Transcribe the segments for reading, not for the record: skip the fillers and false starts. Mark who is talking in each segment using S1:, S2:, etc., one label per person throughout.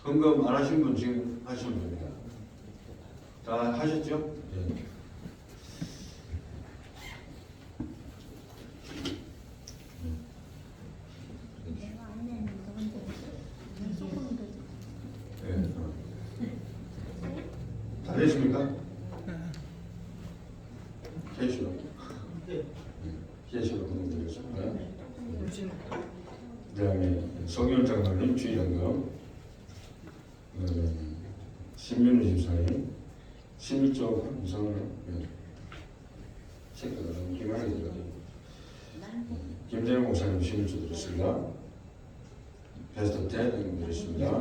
S1: 헌금 안 하신 분 지금 하시면 됩니다. 다 하셨죠? 네. 다 됐습니까? 계시로. 계시로 보내드리겠습니다. 그 다음에 성현 장관님 주의장금, 신민우 집사님, 11조 이상을 체크가 너무 기만하게 되거든요. 김재영 목사님 11조 드렸습니다. 베스트 10 드렸습니다.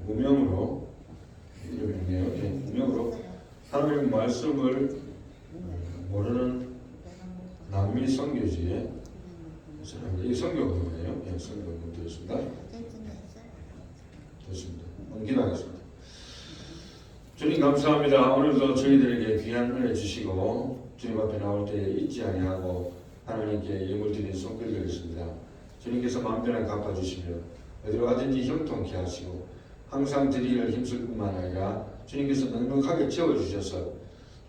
S1: 무명으로 이름이 있네요. 네, 무명으로 하나님의 말씀을 모르는 남미 선교지에 이 선교금이에요. 예, 선교금 드렸습니다. 됐습니다. 기도하겠습니다. 주님 감사합니다. 오늘도 저희들에게 귀한 은혜 주시고 주님 앞에 나올 때 잊지 아니하고 하나님께 예물 드린 손길 드렸습니다. 주님께서 마음대로 갚아주시며 어디로 가든지 형통케 하시고 항상 드리기를 힘쓸 뿐만 아니라 주님께서 넉넉하게 채워주셔서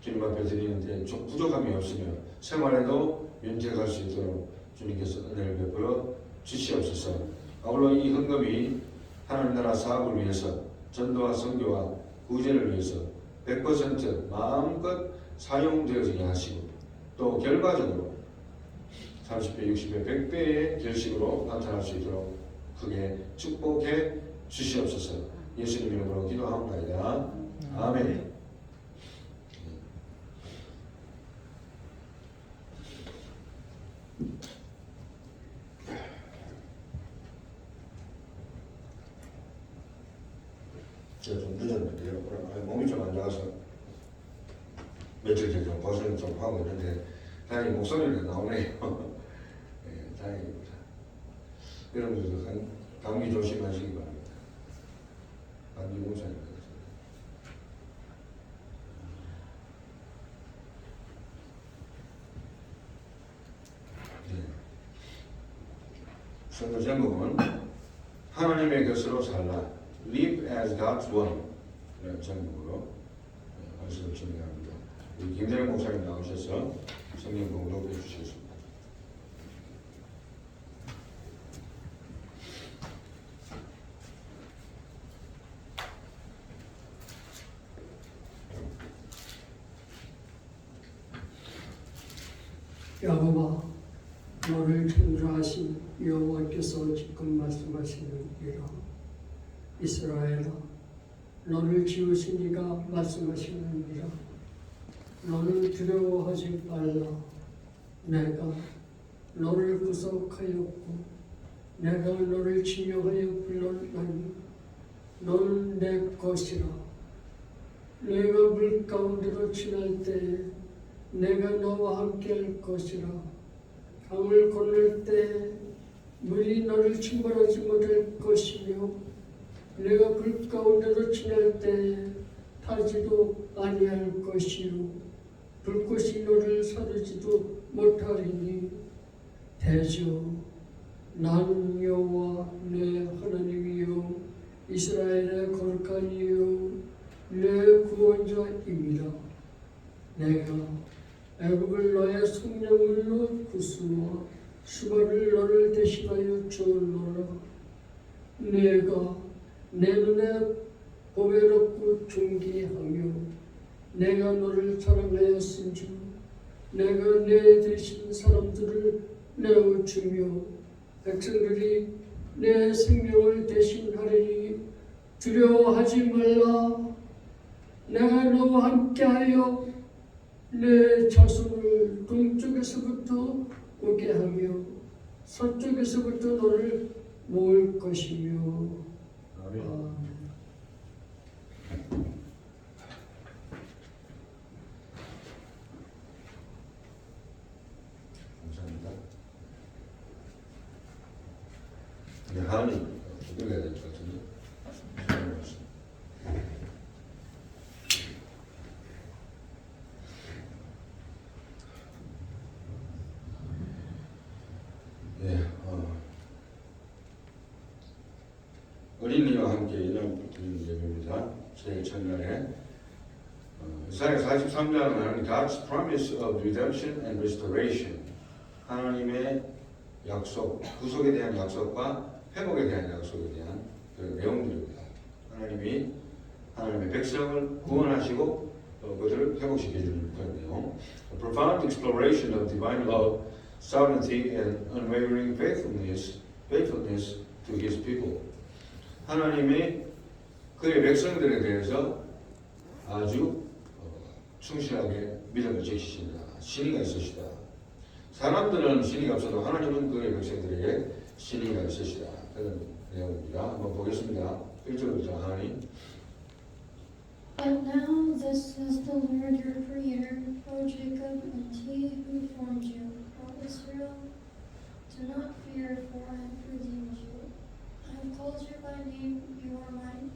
S1: 주님 앞에 드리는데 좀 부족함이 없으며 생활에도 윤택할 수 있도록 주님께서 은혜를 베풀어 주시옵소서. 아울러 이 헌금이 하나님 나라 사업을 위해서 전도와 선교와 구제를 위해서 100% 마음껏 사용되어지게 하시고 또 결과적으로 30배, 60배, 100배의 결실로 나타날 수 있도록 크게 축복해 주시옵소서. 예수님 이름으로 기도하옵나이다. 아멘. 제가 좀 늦었는데요. 몸이 좀 안 좋아서 며칠 전에 좀 고생을 좀 하고 있는데 다행히 목소리는 나오네요. 네, 다행입니다. 여러분들도 감기 조심하시기 바랍니다. 감기 공사입니다. 네. 선거 제목은 하나님의 것으로 살라. Live as God's one. 이런 제목으로 말씀을 진행합니다. 우리 김대영 목사님 나오셔서 성경 공독해 주시겠습니다.
S2: 여호와, 너를 창조하신 여호와께서 지금 말씀하시느니라. 이스라엘아, 너를 지으신 이가 말씀하시느니라. 너는 두려워하지 말라. 내가 너를 구속하였고 내가 너를 지명하여 불렀나니 너는 내 것이라. 내가 물 가운데로 지날 때에 내가 너와 함께 할 것이라. 강을 건널 때 물이 너를 침몰하지 못할 것이며 내가 불 가운데로 지날 때 타지도 아니할 것이요 불꽃이 너를 사르지도 못하리니 대저 나는 여호와 내 하나님이요 이스라엘의 거룩한이요 내 구원자입니다. 내가 애굽을 너의 성령으로 구수와 수바를 너를 대신하여 주었노라. 내가 내 눈에 보배롭고 존귀하며 내가 너를 사랑하였은즉 내가 내 대신 사람들을 내어주며 백성들이 내 생명을 대신하리니 두려워하지 말라. 내가 너와 함께하여 내 자손을 동쪽에서부터 오게 하며 서쪽에서부터 너를 모을 것이며. 아멘.
S1: 감사합니다. 이제 하은이 읽어야 될 것 같은데. 어린이와 함께 이날 드리는 예배입니다. 제일 첫날에 이사야 43장은 God's promise of redemption and restoration, 하나님의 약속, 구속에 대한 약속과 회복에 대한 약속에 대한 그 내용들입니다. 하나님이 하나님의 백성을 구원하시고 또 그들을 회복시켜 주는 그런 내용. A profound exploration of divine love, sovereignty and unwavering faithfulness to His people. 하나님이 그의 백성들에 대해서 아주 충실하게 믿음을 지키신다. 신의가 있으시다. 사람들은 신의가 없어도 하나님은 그의 백성들에게 신의가 있으시다. 그런 내용입니다. 한번 보겠습니다. 1절부터 하나님.
S3: But now this is the Lord your Creator, O Jacob, and He who formed you, O Israel. Do not fear, for I have redeemed you. I have called you by name, you are mine.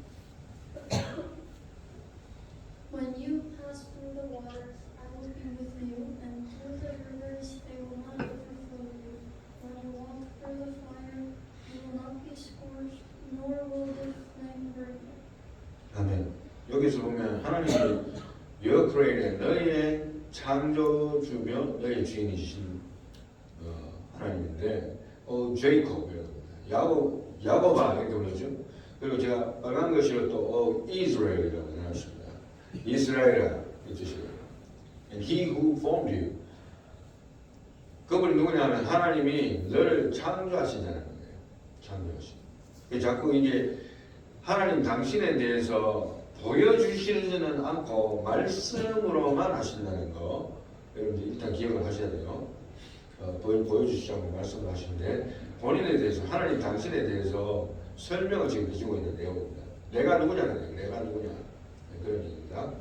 S3: When you pass through the waters, I will be with you, and through the rivers, they will not overflow you. When you walk through the fire, you will not be scorched, nor will the flame burn you.
S1: 아멘. 여기서 보면 하나님이 Your Creator, 너희의 창조주며 너희의 주인이신 하나님인데 제이콥이라고 합니다. 야곱아 이렇게 불러죠. 그리고 제가 빨간 글씨로 또 이스라엘이라고 해놨습니다. 이스라엘아 이 뜻이에요. And He who formed you. 그분이 누구냐면 하나님이 너를 창조하신다는 거예요. 창조하신. 자꾸 이게 하나님 당신에 대해서 보여주시지는 않고 말씀으로만 하신다는 거 여러분들 일단 기억을 하셔야 돼요. 보여주시지 않고 말씀을 하시는데 본인에 대해서 하나님 당신에 대해서 설명을 지금 해주고 있는 내용입니다. 내가 누구냐는 거예요. 내가 누구냐 그런 얘기입니다.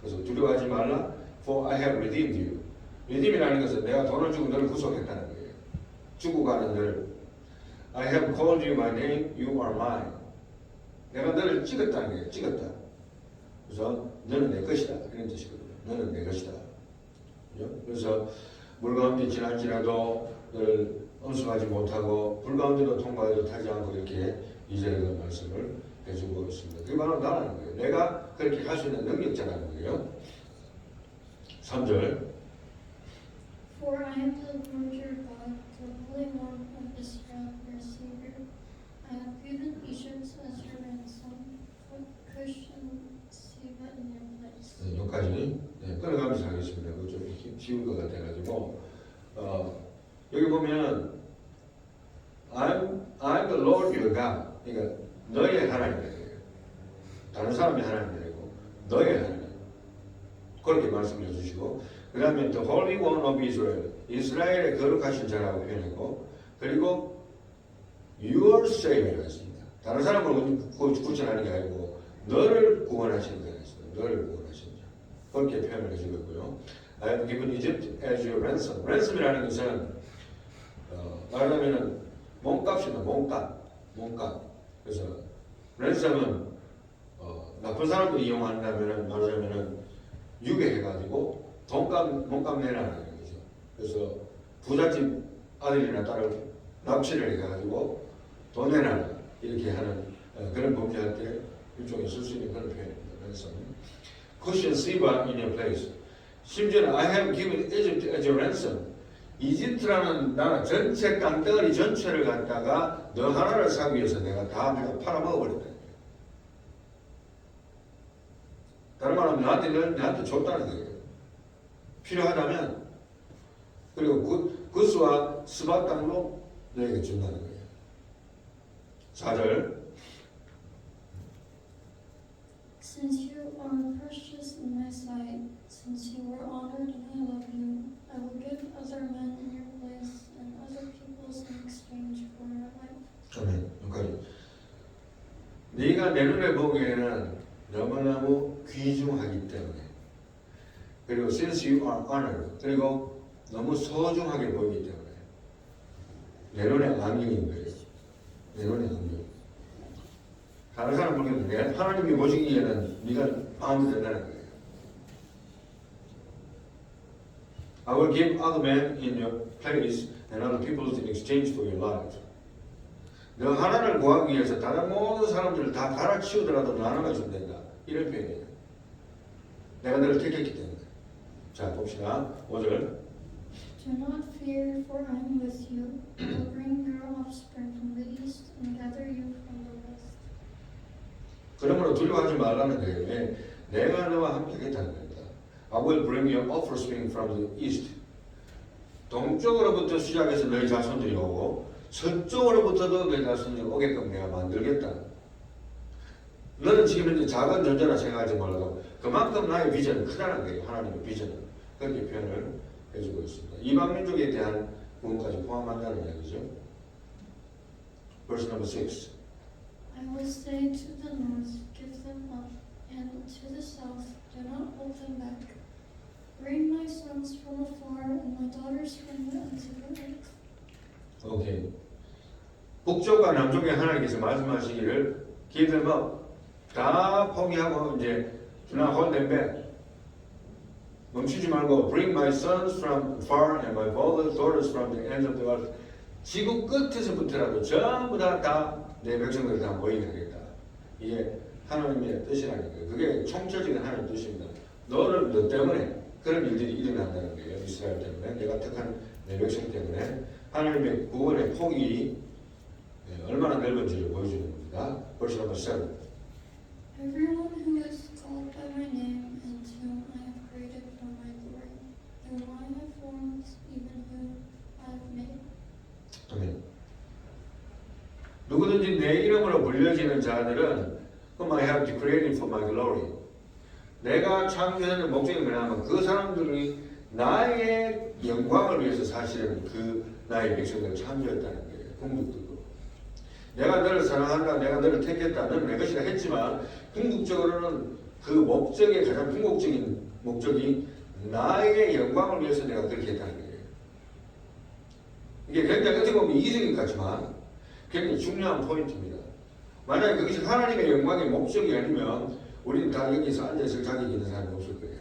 S1: 그래서 두려워하지 말라. For I have redeemed you. redeem이라는 것은 내가 돈을 주고 너를 구속했다는 거예요. 주고 가는 너를. I have called you by name. You are mine. 내가 너를 찍었다는 거예요. 찍었다. 그래서 너는 내 것이다. 이런 뜻이거든요. 너는 내 것이다. 그래서 물 가운데 지날지라도 너를 엄습하지 못하고 불 가운데로 통과해도 타지 않고 이렇게 이절에 그 말씀을 해주고 있습니다. 그게 바로 나라는 거예요. 내가 그렇게 할 수 있는 능력자라는 거예요. 3절.
S3: For I am the Lord your God, the Holy One of Israel, your Savior. I have given Egypt as your ransom, put Cush and Seba in your place.
S1: 여기까지 끊어가면서 하겠습니다. 그거 좀 쉬울 것 같아가지고 여기 보면 I'm the Lord your God. 그러니까 너의 하나님이에요. 다른 사람이 하나님이 아니고 너의 하나님. 그렇게 말씀해 주시고 그 다음에 The Holy One of Israel. 이스라엘의 거룩하신 자라고 표현했고 그리고 Your Savior가 있습니다. 다른 사람을 구원하는 게 아니고 너를 구원하시는 자가 있습니다. 너를 구원하시는 자. 그렇게 표현을 해주고 있고요. I have given Egypt as your ransom. ransom이라는 것은 말하자면은 몸값이다. 몸값. 그래서 ransom은 나쁜 사람들이 이용한다면은 말하자면은 유괴해가지고 몸값 내라는 거죠. 그래서 부잣집 아들이나 딸을 납치를 해가지고 돈 내라 이렇게 하는 그런 범죄할 때 일종의 쓸 수 있는 그런 표현입니다. ransom. Cushion Seba in your place. 심지어는 I have given Egypt as your ransom. 이집트라는 나라 전체 깡덩어리 전체를 갖다가 너 하나를 사기 위해서 내가 다 팔아먹어버렸다. 다른 말하면 너한테 줬다는 거예요. 필요하다면 그리고 구스와 스바 땅으로 너에게 준다는 거예요. 4절.
S3: Since you are precious in my sight, since you were honored and I love you, I will give other men in your place and other peoples in exchange for your life.
S1: 아멘. 여기까지. 네가 내 눈에 보기에는 너무너무 귀중하기 때문에 그리고 since you are honored 그리고 너무 소중하게 보이기 때문에 내 눈에 안경인 거예요. 내 눈에 안경. 다른 사람 보기에는 하나님이 보시기에는 네가 마음에 든다는 거예요. I will give other men in your place and other peoples in exchange for your life. 너 하나를 구하기 위해서 다른 모든 사람들을 다 갈아치우더라도 너 하나만 있으면 된다. 이런 표현이에요. 내가 너를 택했기 때문에. 자, 봅시다. 5절.
S3: Do not fear, for I am with you. I will bring your offspring from the east and gather you from the west.
S1: 그러므로 두려워하지 말라는 거예요. 왜? 내가 너와 함께 하겠다는 겁니다. I will bring your offspring from the east. 동쪽으로부터 시작해서 너희 자손들이 오고 서쪽으로부터도 너희 자손들이 오게끔 내가 만들겠다. 너는 지금 이제 작은 존재라 생각하지 말고 그만큼 나의 비전은 크다는 거예요. 하나님의 비전은. 그렇게 표현을 해주고 있습니다. 이방 민족에 대한 부분까지 포함한다는 이야기죠. Verse number 6.
S3: I will say to the north, give them up, and to the south, do not hold them back. Bring my sons from afar and my daughters from the ends of the earth.
S1: 오케이. 북쪽과 남쪽에 하나님께서 말씀하시기를 give them up. 다 포기하고 이제 do not hold them back. 멈추지 말고 bring my sons from far and my daughters from the ends of the earth. 지구 끝에서부터라도 전부 다 내 백성들 다 모이게 하겠다. 이게 하나님의 뜻이라는 거예요. 그게 총체적인 하나님의 뜻입니다. 너 때문에 그런 일들이 일어난다는 거예요. 이스라엘 때문에 내가 택한 내 백성 때문에 하나님의 구원의 폭이 얼마나 넓은지를 보여주는 겁니다. Verse number 7.
S3: Everyone who is called by my name and whom I have created for my glory, whom I have formed, even whom I have made.
S1: 아멘. 누구든지 내 이름으로 불려지는 자들은 whom I have created for my glory. 내가 창조하는 목적이 뭐냐면 그 사람들이 나의 영광을 위해서 사실은 그 나의 백성들을 창조했다는 거예요. 궁극적으로. 내가 너를 사랑한다, 내가 너를 택했다, 너는 내 것이라 했지만 궁극적으로는 그 목적의 가장 궁극적인 목적이 나의 영광을 위해서 내가 그렇게 했다는 거예요. 이게 굉장히 어떻게 보면 이성인 것 같지만 굉장히 중요한 포인트입니다. 만약에 그것이 하나님의 영광의 목적이 아니면 우리는 다 여기서 앉아있을 자격이 있는 사람이 없을 거예요.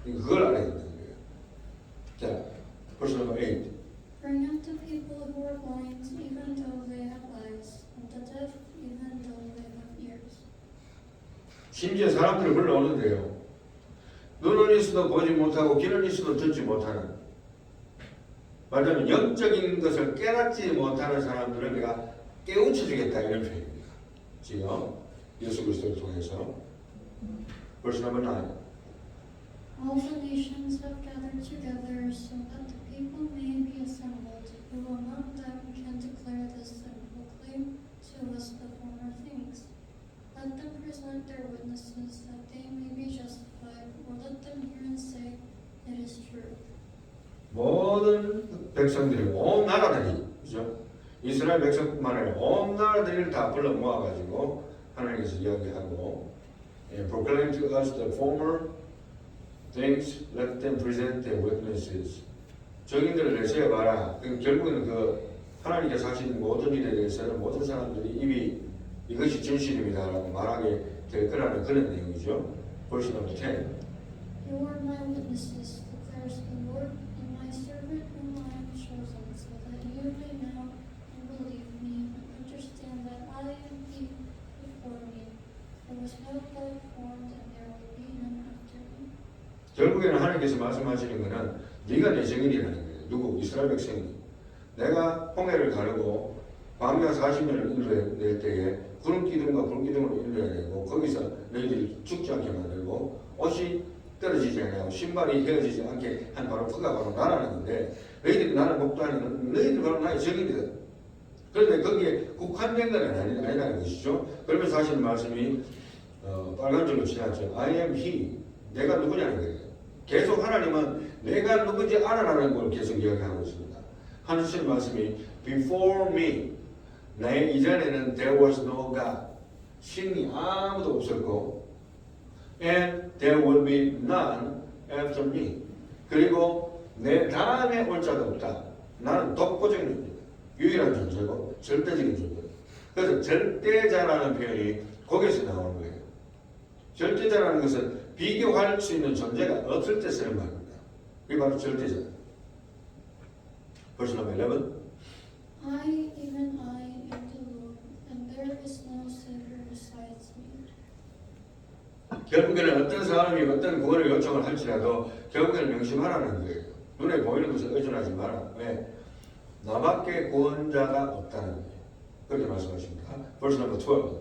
S1: 그걸 알아야 된다는 거예요. 자, verse number 8.
S3: Bring out the people who are blind, even though they have eyes, and the deaf, even though they have ears.
S1: 심지어 사람들을 불러오는데요. 눈은 있어도 보지 못하고 귀는 있어도 듣지 못하는, 말하자면 영적인 것을 깨닫지 못하는 사람들을 내가 깨우쳐 주겠다 이런 표현입니다. 지금 예수 그리스도를 통해서. Verse number 9.
S3: All the nations have gathered together so that the people may be assembled, who among them can declare this and proclaim to us the former things. Let them present their witnesses that they may be justified, or let them hear and say, it is true.
S1: 모든 백성들이 온 나라들이 그죠? 이스라엘 백성뿐만 아니라 온 나라들을 다 불러 모아가지고 하나님께서 이야기하고 proclaim to us the former things, let them present their witnesses. 증인들을 내세워봐라. 결국에는 그 하나님께서 하신 모든 일에 대해서는 모든 사람들이 입이 이것이 진실입니다라고 말하게 될 거라는 그런 내용이죠. Verse number 10.
S3: You are my witnesses, declares the Lord, and my servant whom I have chosen, so that you may know and believe me, and understand that I am He before me. There was no God formed, and there will be none after me.
S1: 결국에는 하나님께서 말씀하시는 것은 네가 내 증인이라는 거예요. 누구? 이스라엘 백성이. 내가 홍해를 가르고 광야 40년을 인도낼 때에 구름 기둥과 불 기둥으로 인도해내고 거기서 너희들이 죽지 않게 만들고 옷이 떨어지지 않고 신발이 헤어지지 않게 한 바로 그가 바로 나라는 건데 너희들이 나를 목도하는 너희들이 바로 나의 증인이다. 그런데 거기에 국한된 건 아니라는 것이죠. 그러면서 하시는 말씀이 빨간 줄로 지났죠. I am He. 내가 누구냐는 거예요. 계속 하나님은 내가 누군지 알아라는 걸 계속 이야기하고 있습니다. 하나님 말씀이 Before me. 내 이전에는 there was no God. 신이 아무도 없었고 and there will be none after me. 그리고 내 다음에 올 자도 없다. 나는 독보적인 존재다. 유일한 존재고 절대적인 존재다. 그래서 절대자라는 표현이 거기서 나오는 거예요. 절대자라는 것은 비교할 수 있는 존재가 없을 때 쓰는 말입니다. 그게 바로 절대자. Verse number 11.
S3: I, even I, am is no Savior besides me.
S1: 결국에는 어떤 사람이 어떤 구원을 요청을 할지라도 결국에는 명심하라는 거예요. 눈에 보이는 것을 의존하지 마라. 왜? 나밖에 구원자가 없다는 거예요. 그렇게 말씀하십니다. Verse number 12.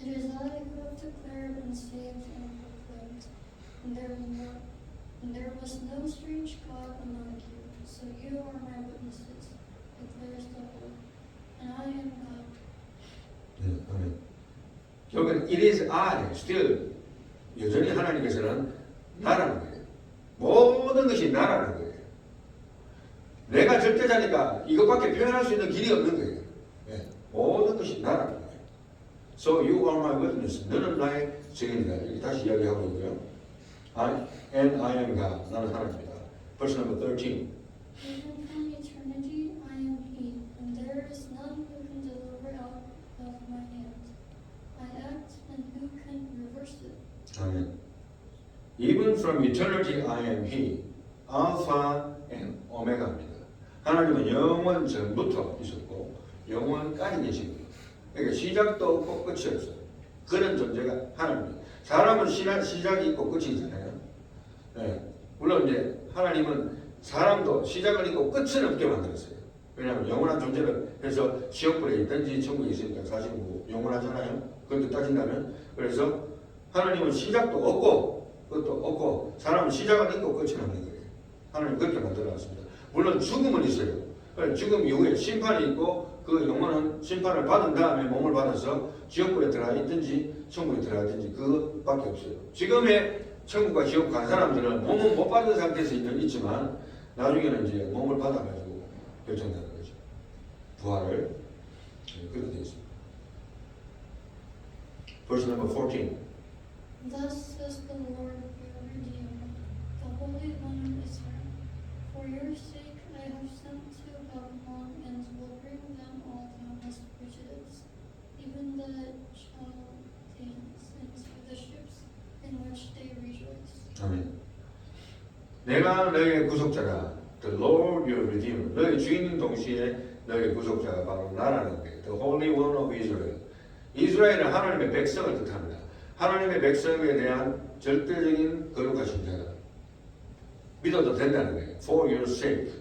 S3: It is I who have declared and saved and proclaimed, and there was no strange God among you, so you are my witnesses, declares the Lord, and I am God.
S1: 네, 아멘. 결국엔 it is I, still 여전히 하나님께서는 나라는 거예요. 모든 것이 나라는 거예요. 내가 절대자니까 이것밖에 표현할 수 있는 길이 없는 거예요. 네, 모든 것이 나라는 거예요. So you are my witness. 너는 나의 증인이다. 이렇게 다시 이야기하고 있고요. And I am God. 나는 하나님이다. Verse number 13.
S3: Even from eternity I am He, and there is none who can deliver out of my hand. I act, and who can reverse it?
S1: 아멘. Even from eternity I am He, Alpha and Omega입니다. 하나님은 영원 전부터 있었고 영원까지 계신 거예요. 그러니까 시작도 없고 끝이 없어요. 그런 존재가 하나님이에요. 사람은 시작이 있고 끝이 있잖아요. 네. 물론 이제 하나님은 사람도 시작은 있고 끝은 없게 만들었어요. 왜냐하면 영원한 존재를 해서 지옥불에 있든지 천국에 있으니까 사실 뭐 영원하잖아요. 그것도 따진다면. 그래서 하나님은 시작도 없고 끝도 없고 사람은 시작은 있고 끝은 없는 거예요. 하나님 그렇게 만들어놨습니다. 물론 죽음은 있어요. 죽음 이후에 심판이 있고 그 영원한 심판을 받은 다음에 몸을 받아서 지옥불에 들어가 있든지 천국에 들어가 있든지 그것밖에 없어요. 지금의 천국과 지옥 간 사람들은 몸은 못 받은 상태에서 있지만 나중에는 이제 몸을 받아가지고 결정되는 거죠. 부활을 그렇게 되어 있습니다. Verse number 14.
S3: Thus says the Lord your Redeemer, the Holy One of Israel. For your sake I have sent to Babylon, and will bring them all down as fugitives, even the Chaldeans, into the ships in which they rejoice.
S1: 아멘. 내가 너의 구속자라. The Lord your Redeemer. 너의 주인인 동시에 너의 구속자가 바로 나라는 거예요. The Holy One of Israel. 이스라엘은 하나님의 백성을 뜻합니다. 하나님의 백성에 대한 절대적인 거룩하신 자다. 믿어도 된다는 거예요. For your sake.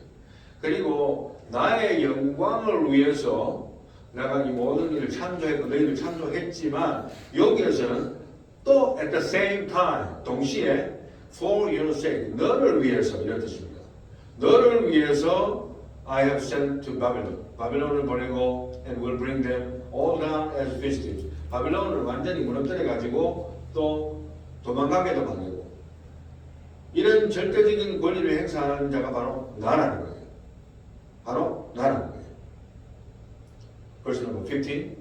S1: 그리고 나의 영광을 위해서 내가 이 모든 일을 창조했고 너희를 창조했지만 여기에서는 또 at the same time 동시에 for your sake 너를 위해서 이런 뜻입니다. 너를 위해서 I have sent to Babylon. 바빌론을 보내고 and will bring them all down as fugitives. 바빌론을 완전히 무너뜨려 가지고 또 도망가게도 만들고 이런 절대적인 권리를 행사하는 자가 바로 나라는 거예요. 바로 나라는 거예요. Verse number 15.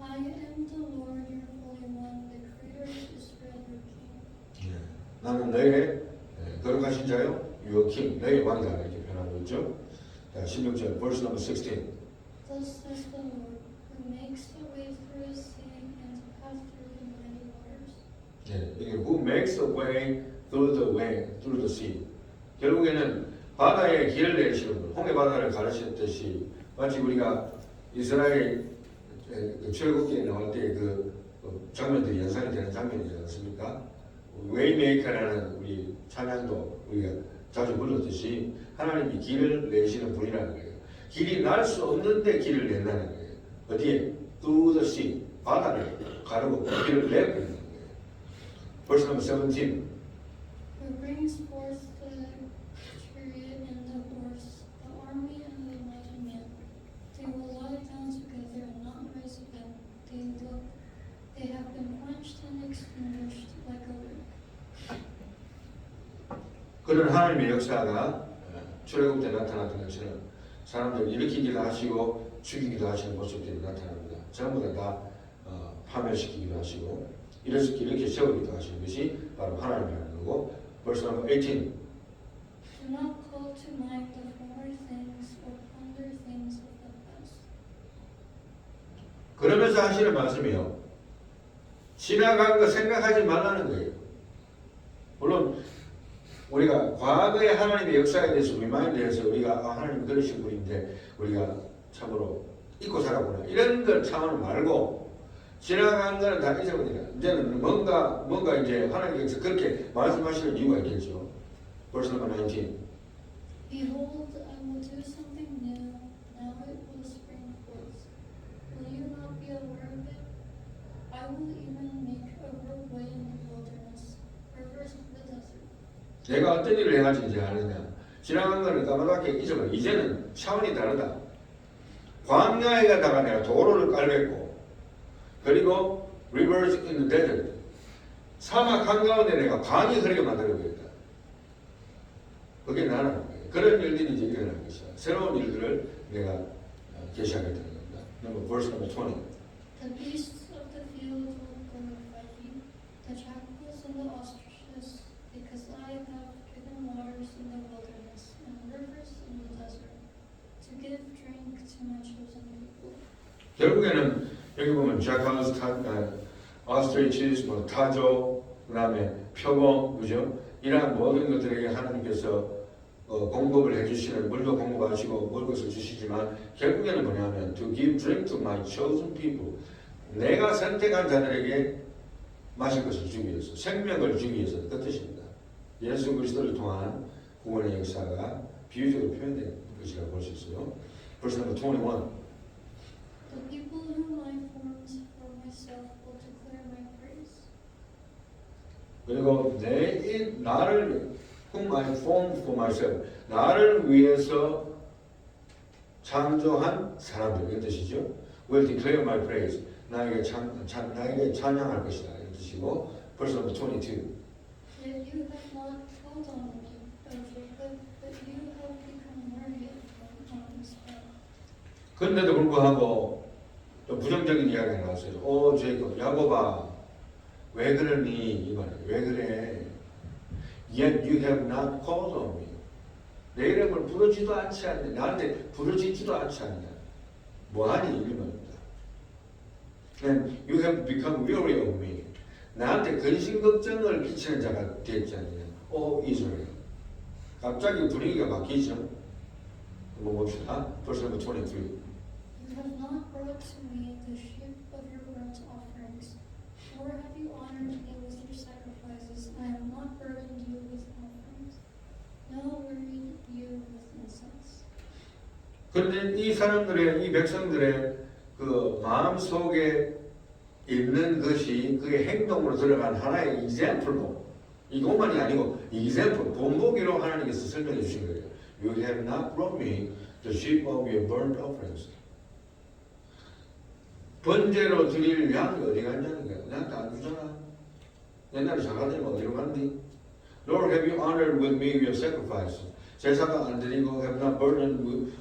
S3: I am the Lord your Holy One, the Creator of Israel your King.
S1: 나는 너의 거룩하신 자요, your king, 너의 왕이다 이렇게 표현하고 있죠. 자, 16절, verse number 16.
S3: Thus says the Lord, who makes a way through the sea and a path through the mighty waters.
S1: 이게 who makes a way through the sea. 결국에는 바다에 길을 내시는 분, 홍해 바다를 가르쳤듯이 마치 우리가 이스라엘 출애굽기에 나올 때 그 장면들이 연상이 되는 장면이지 않습니까? 웨이메이커라는 우리 찬양도 우리가 자주 불렀듯이 하나님이 길을 내시는 분이라는 거예요. 길이 날 수 없는데 길을 낸다는 거예요. 어디에? Through the sea. 바다를 가르고 길을 내버리는 거예요. Verse number 17.
S3: Who brings forth the chariot and the horse, the army and the mighty man. They will lie down together and not rise again. They have been quenched and extinguished like a wick.
S1: 그런 하나님의 역사가 출애굽 때 나타났던 것처럼 사람들을 일으키기도 하시고 죽이기도 하시는 모습들이 나타납니다. 전부 다 파멸시키기도 하시고 이렇게 세우기도 하시는 것이 바로 하나님이라는 거고. Verse number 18.
S3: Do not call to mind the former things or ponder things of the past.
S1: 그러면서 하시는 말씀이요. 지나간 거 생각하지 말라는 거예요. 물론 우리가 과거의 하나님의 역사에 대해서 리마인드해서 우리가 하나님 그러신 분인데 우리가 참으로 잊고 살았구나. 이런 걸 차원 말고 지나간 거는 다 잊어버리라. 이제는 뭔가 이제 하나님께서 그렇게 말씀하시는 이유가 있겠죠. Verse number 19.
S3: Behold, I will do something new. Now it will spring forth. Will you not be aware of it? I will even make a roadway in the wilderness, rivers in the desert.
S1: 내가 어떤 일을 행할지 이제 아느냐. 지나간 거는 까맣게 잊어버려. 이제는 차원이 다르다. 광야에 가다가 내가 도로를 깔겠고, 그리고 rivers in the desert. 사막 한가운데 내가 강이 흐르게 만들어보겠다. 그게 나는 거예요. 그런 일들이 이제 일어날 것이야. 새로운 일들을 내가 계시하겠다는 겁니다. verse number 20.
S3: The beasts of the field will glorify you, the jackals and the ostriches, because I have given waters in the wilderness and rivers in the desert, to give drink to my chosen people.
S1: 결국에는 여기 보면 jackals, ostriches, 타조, 그다음에 표범, 그죠? 이러한 모든 것들에게 하나님께서 공급을 해주시는 물도 공급하시고 먹을 것을 주시지만 결국에는 뭐냐면 to give drink to my chosen people. 내가 선택한 자들에게 마실 것을 주기 위해서, 생명을 주기 위해서 그 뜻입니다. 예수 그리스도를 통한 구원의 역사가 비유적으로 표현된 것이라고 볼 수 있어요. Verse number 21.
S3: The people whom I formed for myself will declare my praise.
S1: 그리고 나를 whom I formed for myself, 나를 위해서 창조한 사람들 이런 뜻이죠. Will declare my praise. 나에게 찬양할 것이다 이런 뜻이고. Verse number 22.
S3: Yet you have not called on me, O Jacob, but you have become worthy of my arms.
S1: 그런데도 불구하고 또 부정적인 이야기가 나왔어요. 오 제이콥, 야곱아, 왜 그러니? 이 말이에요. 왜 그래? Yet you have not called on me. 내 이름을 부르지도 않지 않냐. 나한테 부르짖지도 않지 않냐. 뭐하니? 이 말입니다. And you have become weary of me. 나한테 근심 걱정을 끼치는 자가 되었지 않느냐. 오 이스라엘. 갑자기 분위기가 바뀌죠. 한번 봅시다. Verse number 23.
S3: You have not brought to me the sheep of your burnt offerings, nor have you honored me with your sacrifices. I have not burdened you with offerings, nor worried you with incense.
S1: 그런데 이 사람들의, 이 백성들의 그 마음 속에 있는 것이 그의 행동으로 들어간 하나의 example로, 이것만이 아니고 example, 본보기로 하나님께서 설명해 주신 거예요. You have not brought me the sheep of your burnt offerings. 번제로 드릴 양이 어디 갔냐는 거야. 나한테 안 주잖아. 옛날에 작아지면 어디로 갔니? Nor have you honored with me your sacrifice. 제사가 안 드리고 have not burdened with,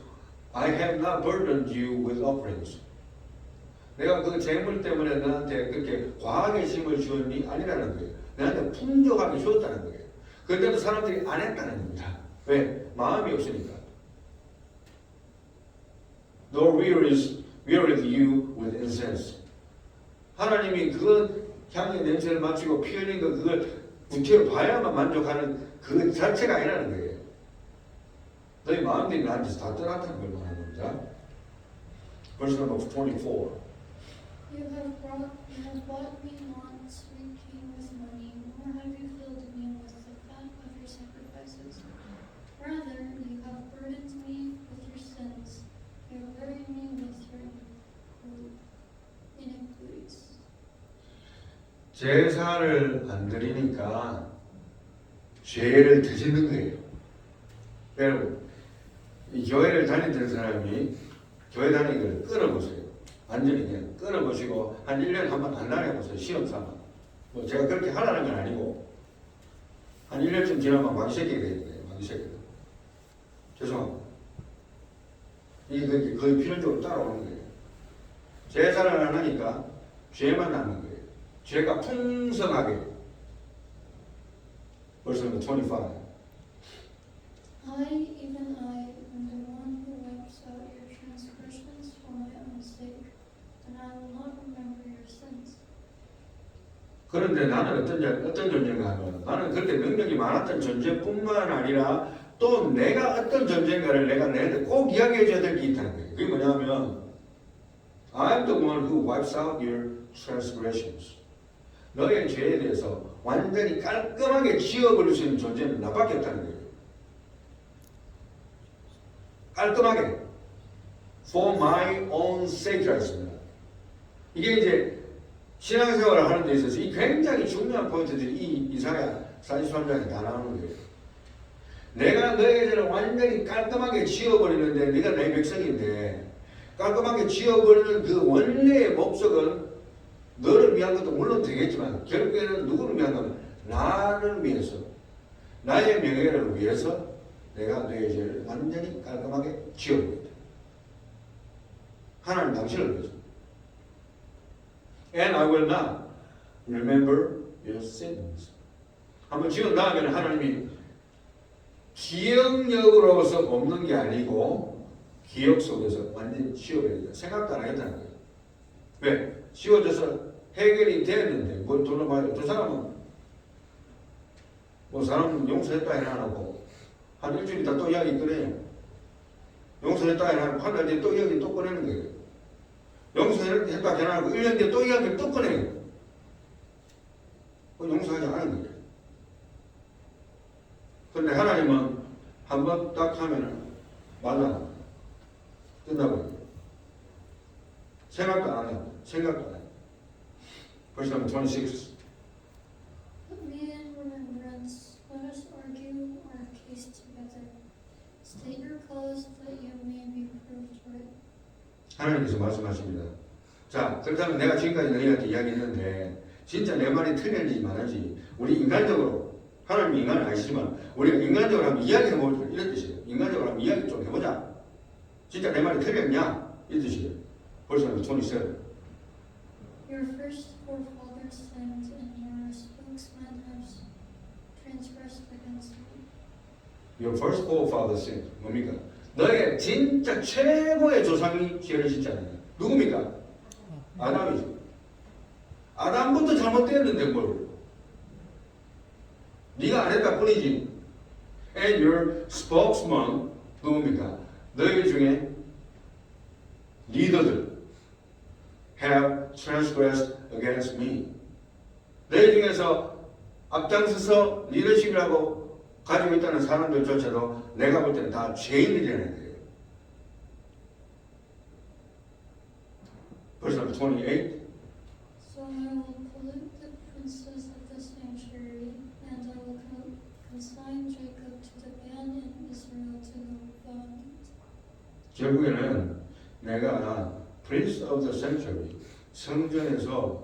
S1: I have not burdened you with offerings. 내가 그 재물 때문에 너한테 그렇게 과하게 짐을 주었니? 아니라는 거예요. 너한테 풍족하게 주었다는 거예요. 그런데도 사람들이 안 했다는 겁니다. 왜? 마음이 없으니까. Nor wearied you with incense. 하나님이 그 향의 냄새를 맡히고 피 흘린 거 그걸 구체로 봐야만 만족하는 그 자체가 아니라는 거예요. 너희 마음들이 나한테서 다 떠났다는 걸 말하는 겁니다. Verse number 24.
S3: You have bought me not sweet king with money, nor have you filled me with the fat of your sacrifices. Rather, you have burdened me with your sins. You have burdened me with your iniquities.
S1: 제사를 안 드리니까 죄를 드시는 거예요. 여러분, 이 교회를 다니던 사람이 교회 다니는 걸 끊어보세요. 완전히 그냥 끊어보시고 한 1년에 한 번 안 다녀보세요. 시험 삼아. 뭐 제가 그렇게 하라는 건 아니고 한 1년쯤 지나면 왕새끼가 되는 거예요. 왕새끼가. 죄송합니다. 이게 거의 필연적으로 따라오는 거예요. 제사를 안 하니까 죄만 남는 거예요. 죄가 풍성하게. 벌써 25.
S3: Even I, am the one who wipes out your transgressions for my own sake, and I will not remember your sins.
S1: 그런데 나는 어떤 존재인가 하면 나는 그때 능력이 많았던 존재뿐만 아니라 또 내가 어떤 존재인가를 내가 내한테 꼭 이야기해 줘야 될 게 있다는 거예요. 그게 뭐냐면 I'm the one who wipes out your transgressions. 너의 죄에 대해서 완전히 깔끔하게 지워버릴 수 있는 존재는 나밖에 없다는 거예요. 깔끔하게. For my own sake라 했습니다. 이게 이제 신앙생활을 하는 데 있어서 이 굉장히 중요한 포인트들이 이 이사야 43장에 다 나오는 거예요. 내가 너의 죄를 완전히 깔끔하게 지워버리는데 네가 내 백성인데 깔끔하게 지워버리는 그 원래의 목적은 너를 위한 것도 물론 되겠지만 결국에는 누구를 위한 거면 나를 위해서 나의 명예를 위해서 내가 너의 죄를 완전히 깔끔하게 지워버린다. 하나님 당신을 위해서. And I will not remember your sins. 한번 지은 다음에는 하나님이 기억력으로서 없는 게 아니고 기억 속에서 완전히 지워버린다. 생각도 안 하겠다는 거예요. 왜? 지워져서 해결이 됐는데 뭘 돌아봐요. 두 사람은 뭐 사람은 용서했다 해놔놓고 한 일주일 있다 또 이야기 꺼내요. 용서했다 해놔놓고 한 달 뒤에 또 이야기 또 꺼내는 거예요. 용서했다 해놔놓고 1년 뒤에 또 이야기를 또 꺼내요. 용서하지 않은 거예요. 그런데 하나님은 한 번 딱 하면은 말라 끝나버려요. 생각도 안 해요. 생각도 안 해요. Verse number 26.
S3: Put me in remembrance, let us argue our case together. State your cause that you may be proved right.
S1: 하나님께서 말씀하십니다. 자, 그렇다면 내가 지금까지 너희한테 이야기했는데 진짜 내 말이 틀렸는지 말인지 우리 인간적으로 하나님이 인간은 아니시지만 우리가 인간적으로 한번 이야기해보자 이런 뜻이에요. 인간적으로 한번 이야기 좀 해보자. 진짜 내 말이 틀렸냐? 이 뜻이에요. 벌써 27.
S3: Your first forefathers sinned, and your spokesmen have transgressed against me.
S1: Your first forefather sinned. 뭡니까? 너의 진짜 최고의 조상이 죄를 짓잖아요. 누굽니까? 아담이죠. 아담부터 잘못됐는데 뭘? 네가 안 했다 뿐이지. And your spokesman 누굽니까? 너희 중에 리더들 have transgressed against me. 너희 중에서 앞장서서 리더십이라고 가지고 있다는 사람들조차도 내가 볼 때는 다 죄인들이라는 거예요. Verse number 28.
S3: So I will pollute the princes of the sanctuary, and I will consign Jacob to the ban and Israel to the bond.
S1: 결국에는 내가 Prince of the Sanctuary, 성전에서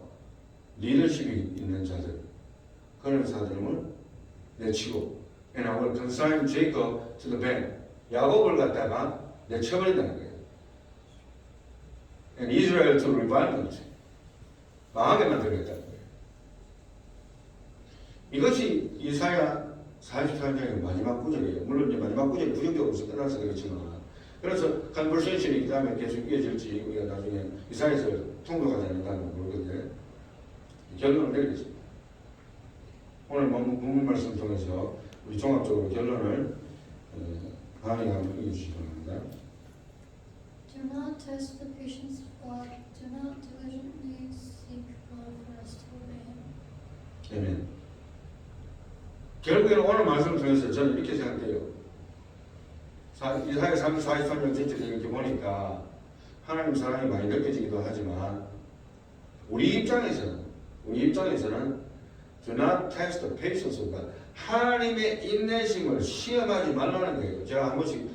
S1: 리더십이 있는 자들, 그런 사람을 내치고 And I will consign Jacob to the ban. 야곱을 갖다가 내쳐버린다는 거예요. And Israel to revilement. 망하게 만들겠다는 거예요. 이것이 이사야 44장의 마지막 구절이에요. 물론 이제 마지막 구절이 부정적으로서 끝나서 그렇지만 그래서 컨버세이션이 그 다음에 계속 이어질지 우리가 나중에 이사야에서 통독하지 않는다는 모르거든요. 결론을 내리겠습니다. 오늘 본문 말씀 통해서 우리 종합적으로 결론을 강의 한번 읽어주시기 바랍니다.
S3: Do not test the patience of God. Do not diligently seek God for us to obey Him.
S1: 아멘. 결국에는 오늘 말씀을 통해서 저는 이렇게 생각해요. 이사야 43장 전체를 이렇게 보니까 하나님 사랑이 많이 느껴지기도 하지만 우리 입장에서는 do not test the patience of God. 하나님의 인내심을 시험하지 말라는 거예요. 제가 한 번씩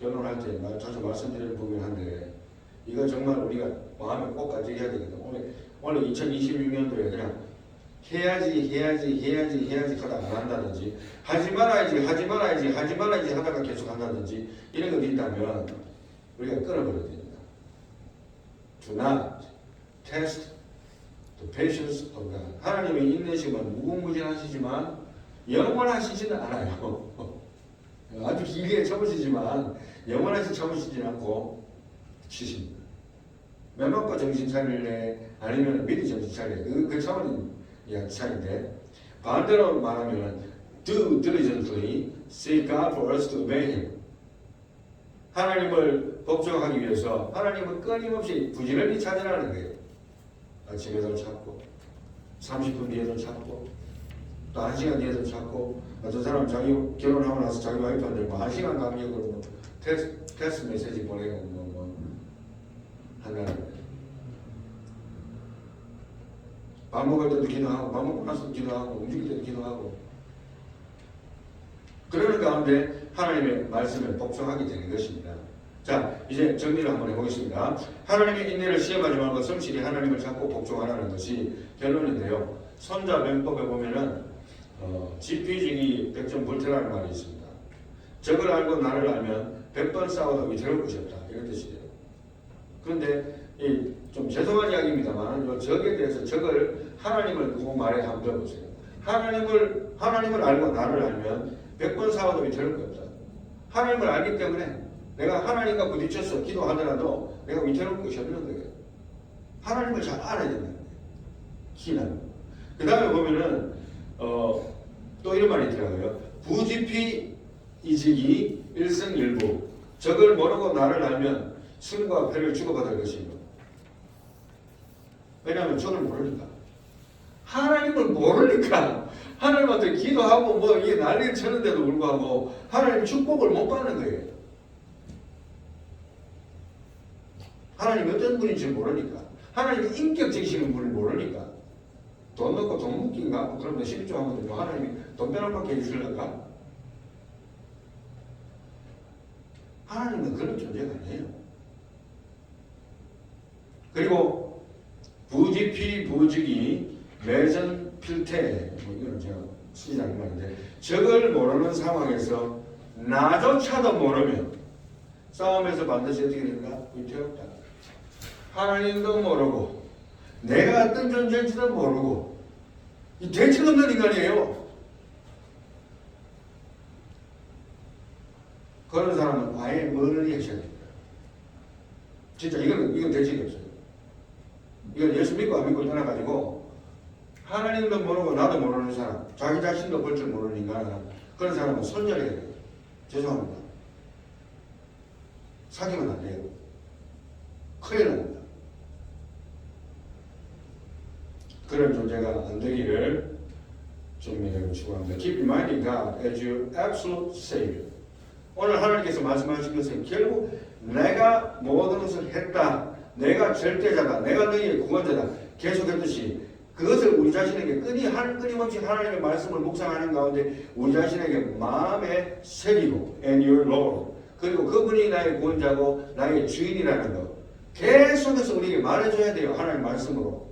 S1: 결론할 때 자주 말씀드리는 부분이 한데 이거 정말 우리가 마음에 꼭 가지고 해야 되거든요. 오늘 2026년도에 그냥 해야지 하다가 안 한다든지 하지 말아야지 하다가 계속 한다든지 이런 것이 있다면 우리가 끊어버려야 됩니다. Do not test the patience of God. 하나님의 인내심은 무궁무진하시지만 영원하시지는 않아요. 아주 길게 참으시지만 영원하시 참으시지는 않고 치십니다. 몇 먹고 정신 차릴래 아니면 미리 정신 차릴래 그 차원인 차인데 반대로 말하면 do diligently seek God for us to obey Him. 하나님을 복종하기 위해서 하나님은 끊임없이 부지런히 찾아라는 거예요. 아침에도 찾고 30분 뒤에도 찾고 또 1시간 뒤에도 찾고 어떤 사람 자기 결혼하고 나서 자기 와이프한테 뭐 1시간 간격으로 뭐 테스트 메시지 보내고 뭐 한다는 거예요. 밥 먹을 때도 기도하고 밥 먹고 나서도 기도하고 움직일 때도 기도하고 그러는 가운데 하나님의 말씀을 복종하게 되는 것입니다. 자, 이제 정리를 한번 해보겠습니다. 하나님의 인내를 시험하지 말고 성실히 하나님을 찾고 복종하라는 것이 결론인데요. 손자병법에 보면은 지피지기 백전불태라는 말이 있습니다. 적을 알고 나를 알면 100번 싸워도 위태로울 것이 없다. 이런 뜻이에요. 그런데 좀 죄송한 이야기입니다만 이 적에 대해서 적을 하나님을 두고 말해 한번 들어보세요. 하나님을 알고 나를 알면 100번 싸워도 위태로울 것 없다. 하나님을 알기 때문에 내가 하나님과 부딪혀서 기도하더라도 내가 위태로울 것이 없는 거예요. 하나님을 잘 알아야 된다는 거예요. 기는. 그 다음에 보면은 또 이런 말이 있더라고요. 부지피 이직이 일승일부. 적을 모르고 나를 알면 승과 패를 주고받을 것입니다. 왜냐하면 적을 모르니까. 하나님을 모르니까 하나님한테 기도하고 뭐 이게 난리를 치는데도 불구하고 하나님 축복을 못 받는 거예요. 하나님이 어떤 분인지 모르니까. 하나님이 인격적이신 분을 모르니까. 돈 넣고 돈 묶인가? 그러면 12조 하면 뭐 하나님이 돈 빼놓게 해주실런가? 하나님은 그런 존재가 아니에요. 그리고 부지피 부직이 매전 필태 뭐 이거는 제가 쓰지 않은 말인데 적을 모르는 상황에서 나조차도 모르면 싸움에서 반드시 어떻게 된다? 위태롭다. 하나님도 모르고 내가 어떤 존재인지도 모르고 이 대책 없는 인간이에요. 그런 사람은 아예 멀리 하셔야 됩니다. 진짜 이건 대책이 없어요. 이건 예수 믿고 안 믿고 떠나가지고 하나님도 모르고 나도 모르는 사람, 자기 자신도 볼 줄 모르는 인간, 그런 사람은 손절해야 돼요. 죄송합니다. 사귀면 안 돼요. 큰일 납니다. 그런 존재가 안 되기를 주님의 축원합니다. Keep reminding God as your absolute Savior. 오늘 하나님께서 말씀하신 것은 결국 내가 모든 것을 했다. 내가 절대자다. 내가 너희의 구원자다. 계속했듯이 그것을 우리 자신에게 끊임없이 하나님의 말씀을 묵상하는 가운데 우리 자신에게 마음에 새기고 and your Lord. 그리고 그분이 나의 구원자고 나의 주인이라는 것. 계속해서 우리에게 말해줘야 돼요. 하나님의 말씀으로.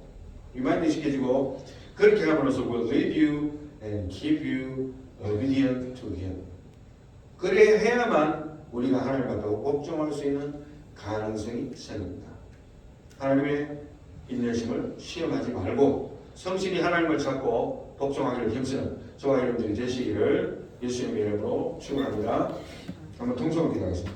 S1: 리마인드 시켜주고 그렇게 함으로써 will lead you and keep you obedient to Him. 그래 해야만 우리가 하나님 앞에 복종할 수 있는 가능성이 생깁니다. 하나님의 인내심을 시험하지 말고 성실히 하나님을 찾고 복종하기를 힘쓰는 저와 여러분들이 되시기를 예수님의 이름으로 축원합니다. 한번 통성을 기도하겠습니다.